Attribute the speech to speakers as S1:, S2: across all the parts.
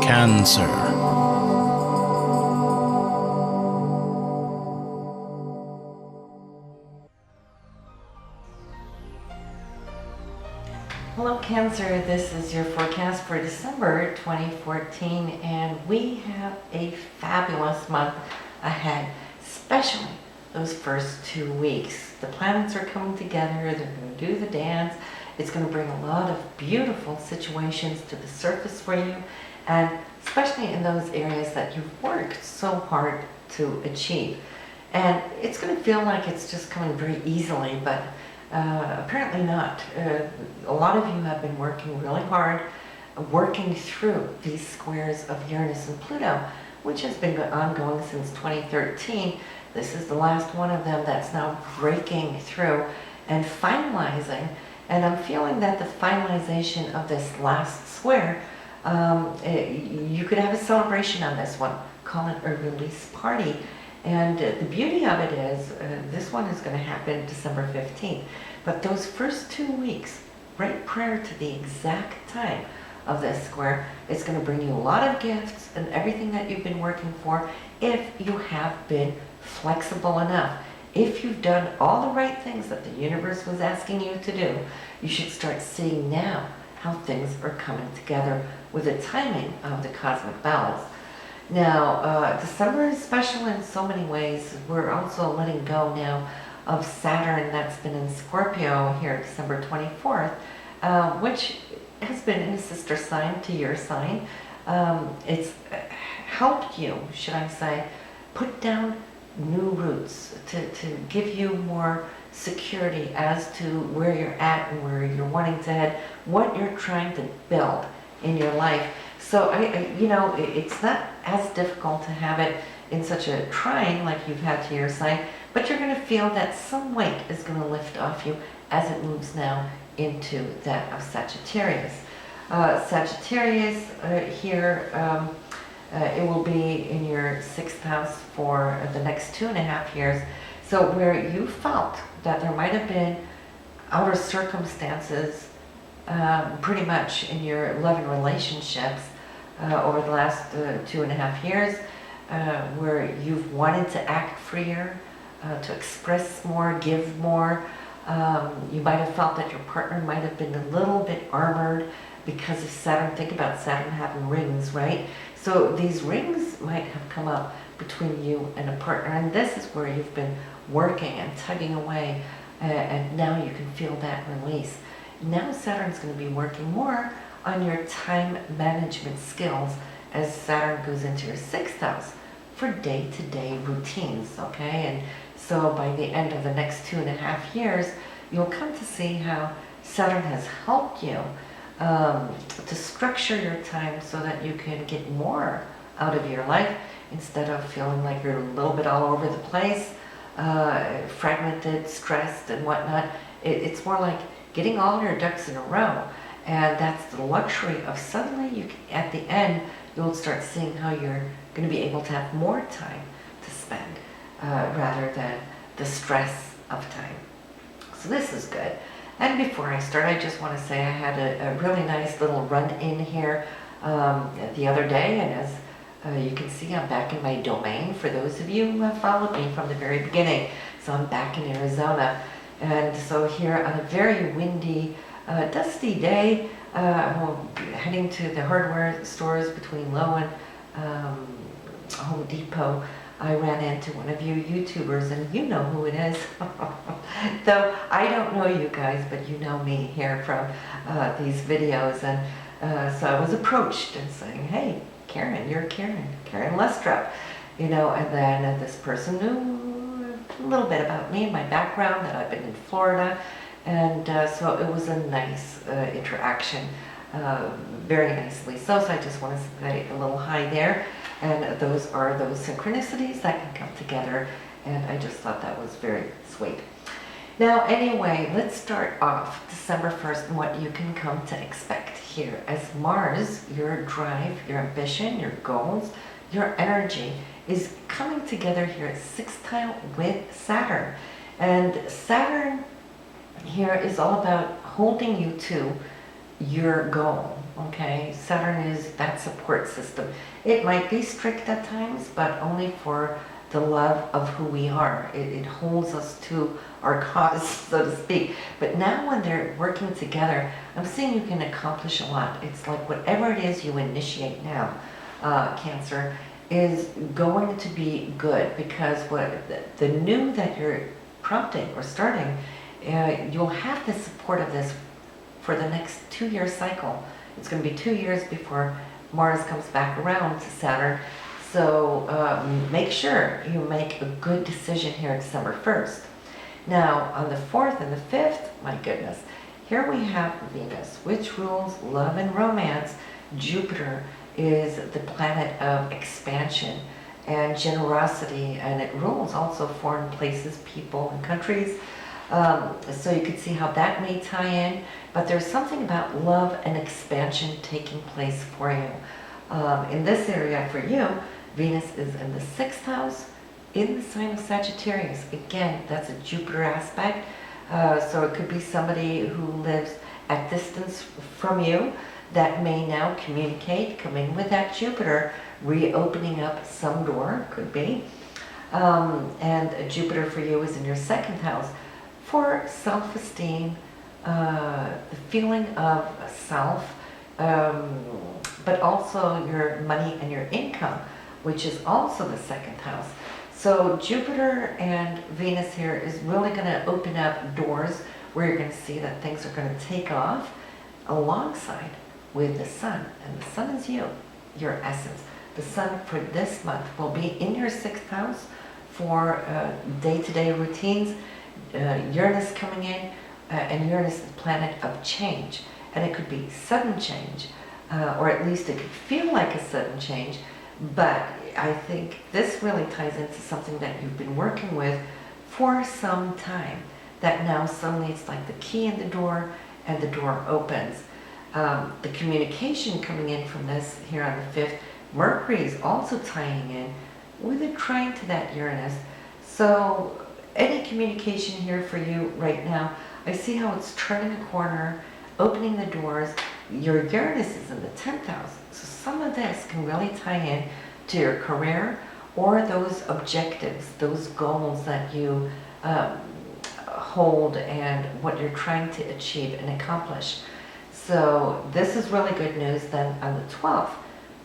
S1: Cancer.
S2: Hello Cancer, this is your forecast for December 2014 and we have a fabulous month ahead, especially those first 2 weeks. The planets are coming together, they're going to do the dance. It's going to bring a lot of beautiful situations to the surface for you, and especially in those areas that you've worked so hard to achieve. And it's going to feel like it's just coming very easily, but apparently not. A lot of you have been working really hard, working through these squares of Uranus and Pluto, which has been ongoing since 2013. This is the last one of them that's now breaking through and finalizing. And I'm feeling that the finalization of this last square, you could have a celebration on this one. Call it a release party. And the beauty of it is, this one is going to happen December 15th. But those first 2 weeks, right prior to the exact time of this square, it's going to bring you a lot of gifts and everything that you've been working for if you have been flexible enough. If you've done all the right things that the universe was asking you to do, you should start seeing now how things are coming together with the timing of the cosmic balance. Now, December is special in so many ways. We're also letting go now of Saturn that's been in Scorpio here December 24th, which has been in a sister sign to your sign. It's helped you, should I say, put down new roots to give you more security as to where you're at and where you're wanting to head, what you're trying to build in your life. So it's not as difficult to have it in such a trine like you've had to your sign, but you're going to feel that some weight is going to lift off you as it moves now into that of Sagittarius. Sagittarius here, it will be in your 6th house for the next 2.5 years. So where you felt that there might have been outer circumstances pretty much in your love and relationships over the last 2.5 years, where you've wanted to act freer, to express more, give more. You might have felt that your partner might have been a little bit armored because of Saturn. Think about Saturn having rings, right? So these rings might have come up between you and a partner, and this is where you've been working and tugging away, and now you can feel that release. Now Saturn's going to be working more on your time management skills as Saturn goes into your 6th house for day-to-day routines, okay? And so by the end of the next 2.5 years, you'll come to see how Saturn has helped you to structure your time so that you can get more out of your life instead of feeling like you're a little bit all over the place, fragmented, stressed, and whatnot. It's more like getting all your ducks in a row, and that's the luxury of suddenly at the end you'll start seeing how you're going to be able to have more time to spend rather than the stress of time. So this is good. And before I start, I just want to say I had a really nice little run-in here the other day, and as you can see, I'm back in my domain for those of you who have followed me from the very beginning. So I'm back in Arizona. And so here on a very windy, dusty day, heading to the hardware stores between Low and Home Depot, I ran into one of you YouTubers, and you know who it is. Though I don't know you guys, but you know me here from these videos. And so I was approached and saying, hey, Karen, you're Karen Lustrup. And then this person knew a little bit about me, my background, that I've been in Florida. And so it was a nice interaction, very nicely. So I just want to say a little hi there. And those are those synchronicities that can come together. And I just thought that was very sweet. Now, anyway, let's start off December 1st and what you can come to expect here. As Mars, your drive, your ambition, your goals, your energy is coming together here at sextile with Saturn. And Saturn here is all about holding you to your goal, okay? Saturn is that support system. It might be strict at times, but only for the love of who we are. It holds us to our cause, so to speak. But now when they're working together, I'm seeing you can accomplish a lot. It's like whatever it is you initiate now, Cancer, is going to be good, because what the new that you're prompting or starting, you'll have the support of this for the next 2-year cycle. It's going to be 2 years before Mars comes back around to Saturn. So make sure you make a good decision here December 1st. Now on the 4th and the 5th, my goodness, here we have Venus, which rules love and romance. Jupiter is the planet of expansion and generosity, and it rules also foreign places, people, and countries. So you can see how that may tie in, but there's something about love and expansion taking place for you. In this area for you, Venus is in the 6th house in the sign of Sagittarius. Again, that's a Jupiter aspect. So it could be somebody who lives at distance from you that may now communicate, come in with that Jupiter, reopening up some door, could be. And Jupiter for you is in your 2nd house for self-esteem, the feeling of self, but also your money and your income, which is also the 2nd house. So Jupiter and Venus here is really going to open up doors where you're going to see that things are going to take off alongside with the Sun. And the Sun is you, your essence. The Sun for this month will be in your 6th house for day-to-day routines. Uranus coming in, and Uranus is the planet of change. And it could be sudden change, or at least it could feel like a sudden change. But I think this really ties into something that you've been working with for some time, that now suddenly it's like the key in the door and the door opens. The communication coming in from this here on the 5th, Mercury is also tying in with a trine to that Uranus. So any communication here for you right now, I see how it's turning a corner, opening the doors. Your Uranus is in the 10th house. So some of this can really tie in to your career or those objectives, those goals that you hold and what you're trying to achieve and accomplish. So this is really good news. Then on the 12th,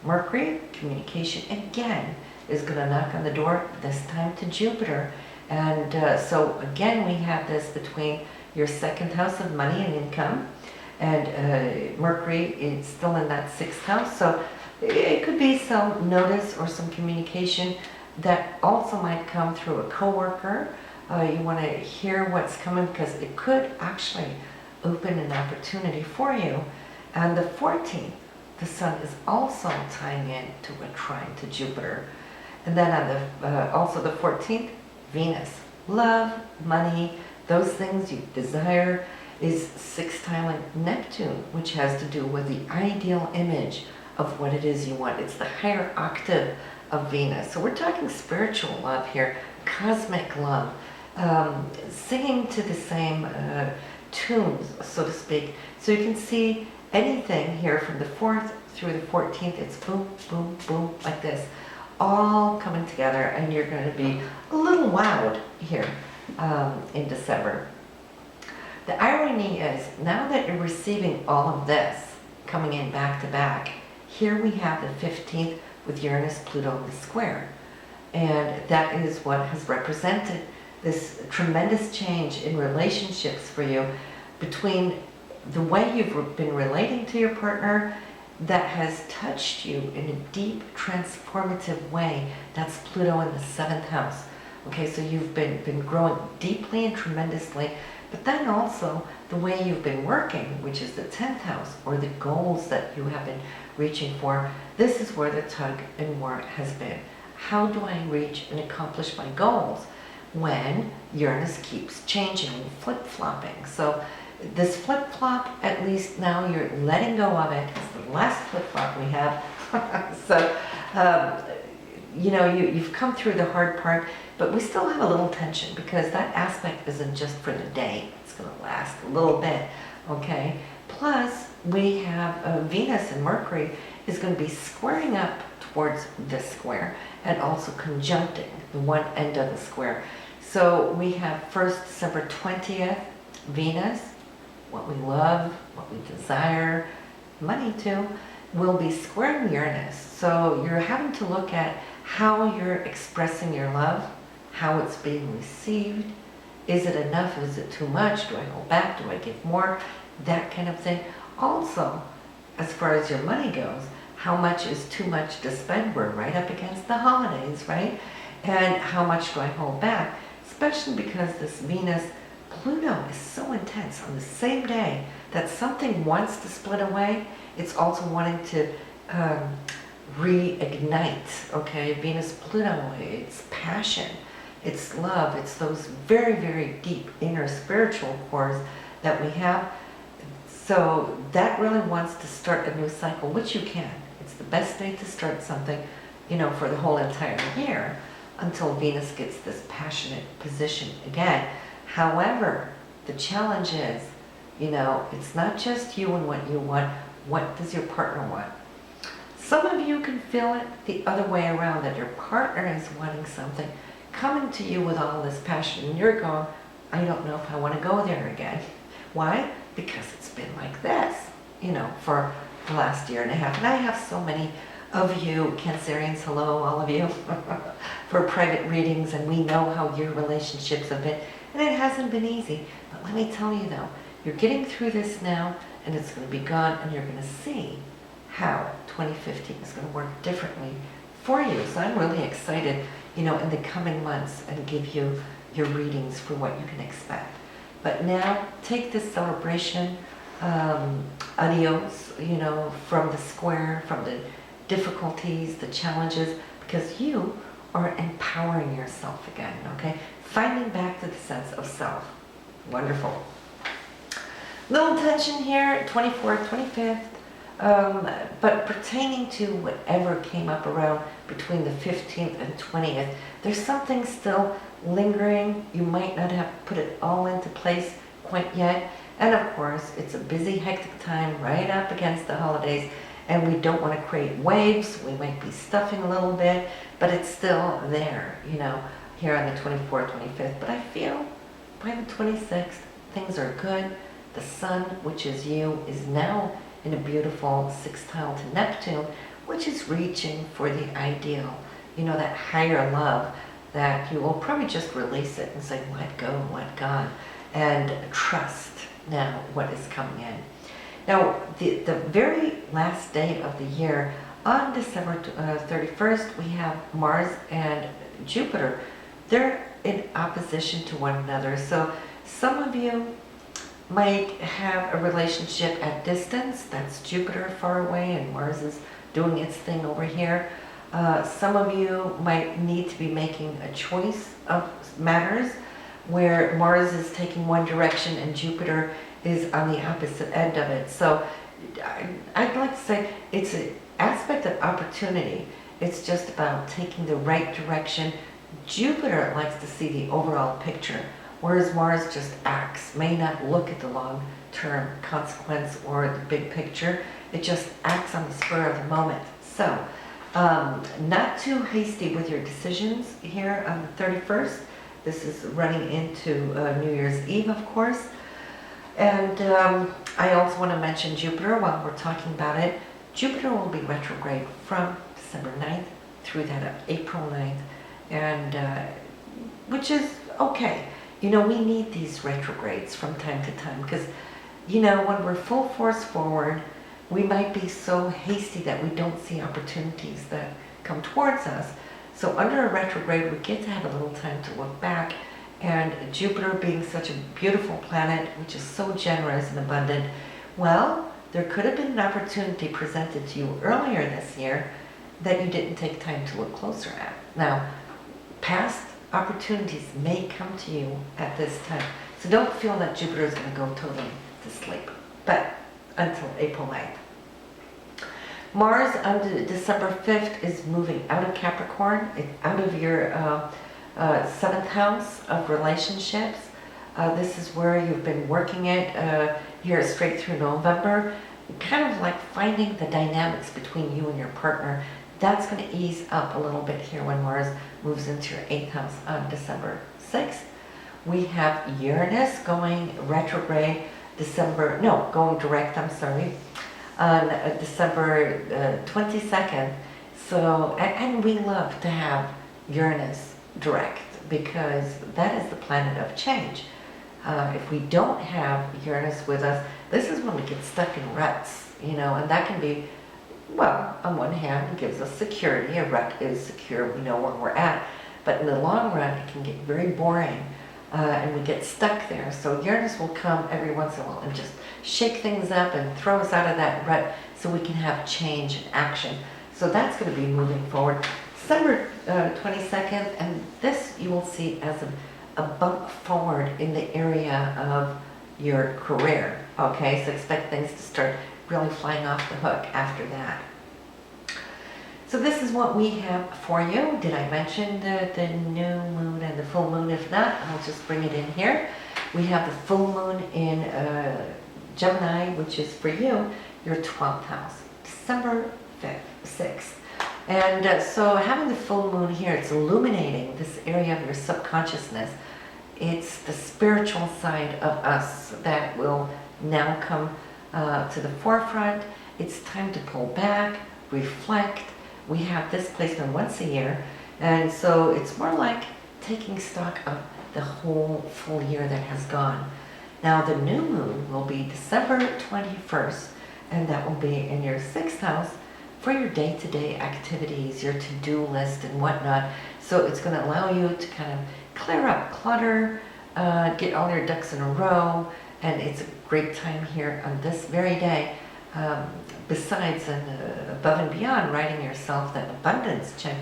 S2: Mercury, communication again, is going to knock on the door, this time to Jupiter. And so again, we have this between your 2nd house of money and income, and Mercury is still in that 6th house. So it could be some notice or some communication that also might come through a coworker. You want to hear what's coming, because it could actually open an opportunity for you. And the 14th, the Sun is also tying in to a trine to Jupiter. And then on the also the 14th, Venus, love, money, those things you desire, is sextiling Neptune, which has to do with the ideal image of what it is you want. It's the higher octave of Venus. So we're talking spiritual love here, cosmic love, singing to the same tunes, so to speak. So you can see anything here from the 4th through the 14th, it's boom, boom, boom, like this, all coming together, and you're going to be a little wowed here in December. The irony is, now that you're receiving all of this coming in back to back, here we have the 15th with Uranus, Pluto, the square. And that is what has represented this tremendous change in relationships for you, between the way you've been relating to your partner that has touched you in a deep, transformative way. That's Pluto in the 7th house. Okay, so you've been growing deeply and tremendously, but then also the way you've been working, which is the 10th house, or the goals that you have been reaching for. This is where the tug and war has been. How do I reach and accomplish my goals when Uranus keeps changing, flip-flopping? So this flip-flop, at least now you're letting go of it. It's the last flip-flop we have. So, you know, you've come through the hard part, but we still have a little tension, because that aspect isn't just for the day. It's going to last a little bit, okay? Plus, we have Venus and Mercury is going to be squaring up towards this square and also conjuncting the one end of the square. So we have first December 20th, Venus, what we love, what we desire, money too, will be squaring Uranus. So you're having to look at how you're expressing your love, how it's being received. Is it enough? Is it too much? Do I hold back? Do I give more? That kind of thing. Also, as far as your money goes, how much is too much to spend? We're right up against the holidays, right? And how much do I hold back? Especially because this Venus-Pluto is so intense on the same day that something wants to split away. It's also wanting to reignite, okay? Venus-Pluto, it's passion, it's love, it's those very, very deep inner spiritual cores that we have. So that really wants to start a new cycle, which you can. It's the best day to start something, you know, for the whole entire year until Venus gets this passionate position again. However, the challenge is, you know, it's not just you and what you want. What does your partner want? Some of you can feel it the other way around, that your partner is wanting something, coming to you with all this passion, and you're going, I don't know if I want to go there again. Why? Because it's been like this, you know, for the last year and a half. And I have so many of you, Cancerians, hello, all of you, for private readings, and we know how your relationships have been. And it hasn't been easy. But let me tell you though, you're getting through this now, and it's going to be gone, and you're going to see how 2015 is going to work differently for you. So I'm really excited, you know, in the coming months and give you your readings for what you can expect. But now, take this celebration, adios, you know, from the square, from the difficulties, the challenges, because you are empowering yourself again, okay? Finding back to the sense of self. Wonderful. Little tension here, 24th, 25th, but pertaining to whatever came up around between the 15th and 20th, there's something still lingering. You might not have put it all into place quite yet. And of course, it's a busy, hectic time right up against the holidays, and we don't want to create waves. We might be stuffing a little bit, but it's still there, you know, here on the 24th, 25th. But I feel by the 26th, things are good. The sun, which is you, is now in a beautiful sextile to Neptune, which is reaching for the ideal, you know, that higher love that you will probably just release it and say, let go, let God, and trust now what is coming in. Now, the very last day of the year, on December 31st, we have Mars and Jupiter. They're in opposition to one another. So some of you might have a relationship at distance. That's Jupiter far away and Mars is doing its thing over here. Some of you might need to be making a choice of matters where Mars is taking one direction and Jupiter is on the opposite end of it. So I'd like to say it's an aspect of opportunity. It's just about taking the right direction. Jupiter likes to see the overall picture, whereas Mars just acts, may not look at the long-term consequence or the big picture. It just acts on the spur of the moment. So, not too hasty with your decisions here on the 31st. This is running into New Year's Eve, of course. And I also want to mention Jupiter while we're talking about it. Jupiter will be retrograde from December 9th through that of April 9th, and which is okay. You know, we need these retrogrades from time to time because, you know, when we're full force forward, we might be so hasty that we don't see opportunities that come towards us. So under a retrograde, we get to have a little time to look back, and Jupiter being such a beautiful planet, which is so generous and abundant, well, there could have been an opportunity presented to you earlier this year that you didn't take time to look closer at. Now, past opportunities may come to you at this time. So don't feel that Jupiter is going to go totally to sleep, but until April 9th. Mars on December 5th is moving out of Capricorn, out of your 7th house of relationships. This is where you've been working it here straight through November. kind of like finding the dynamics between you and your partner. That's going to ease up a little bit here when Mars moves into your 8th house on December 6th. We have Uranus going retrograde going direct, I'm sorry, on December 22nd. So, and we love to have Uranus direct because that is the planet of change. If we don't have Uranus with us, this is when we get stuck in ruts, and that can be, well, on one hand, it gives us security. A rut is secure, we know where we're at. But in the long run, it can get very boring, and we get stuck there. So Uranus will come every once in a while and just shake things up and throw us out of that rut so we can have change and action. So that's going to be moving forward. December 22nd, and this you will see as a bump forward in the area of your career. Okay, so expect things to start really flying off the hook after that. So this is what we have for you. Did I mention the new moon and the full moon? If not, I'll just bring it in here. We have the full moon in Gemini, which is for you, your 12th house, December 5th, 6th. And so having the full moon here, it's illuminating this area of your subconsciousness. It's the spiritual side of us that will now come to the forefront. It's time to pull back, reflect. We have this placement once a year, and so it's more like taking stock of the whole full year that has gone. Now the new moon will be December 21st, and that will be in your 6th house for your day-to-day activities, your to-do list and whatnot. So it's going to allow you to kind of clear up clutter, get all your ducks in a row, and it's a great time here on this very day. Besides and above and beyond writing yourself that abundance check,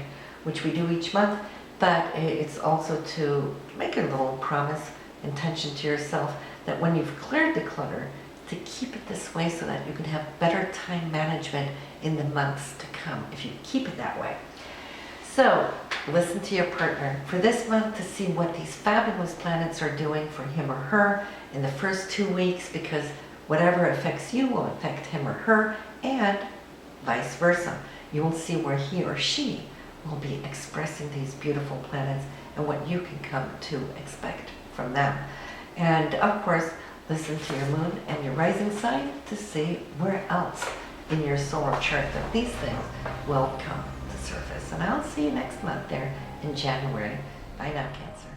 S2: which we do each month, but it's also to make a little promise, intention to yourself that when you've cleared the clutter, to keep it this way so that you can have better time management in the months to come, if you keep it that way. So, listen to your partner for this month to see what these fabulous planets are doing for him or her in the first 2 weeks, because whatever affects you will affect him or her, and vice versa. You will see where he or she will be expressing these beautiful planets and what you can come to expect from them. And of course, listen to your moon and your rising sign to see where else in your solar chart that these things will come to surface. And I'll see you next month there in January. Bye now, Cancer.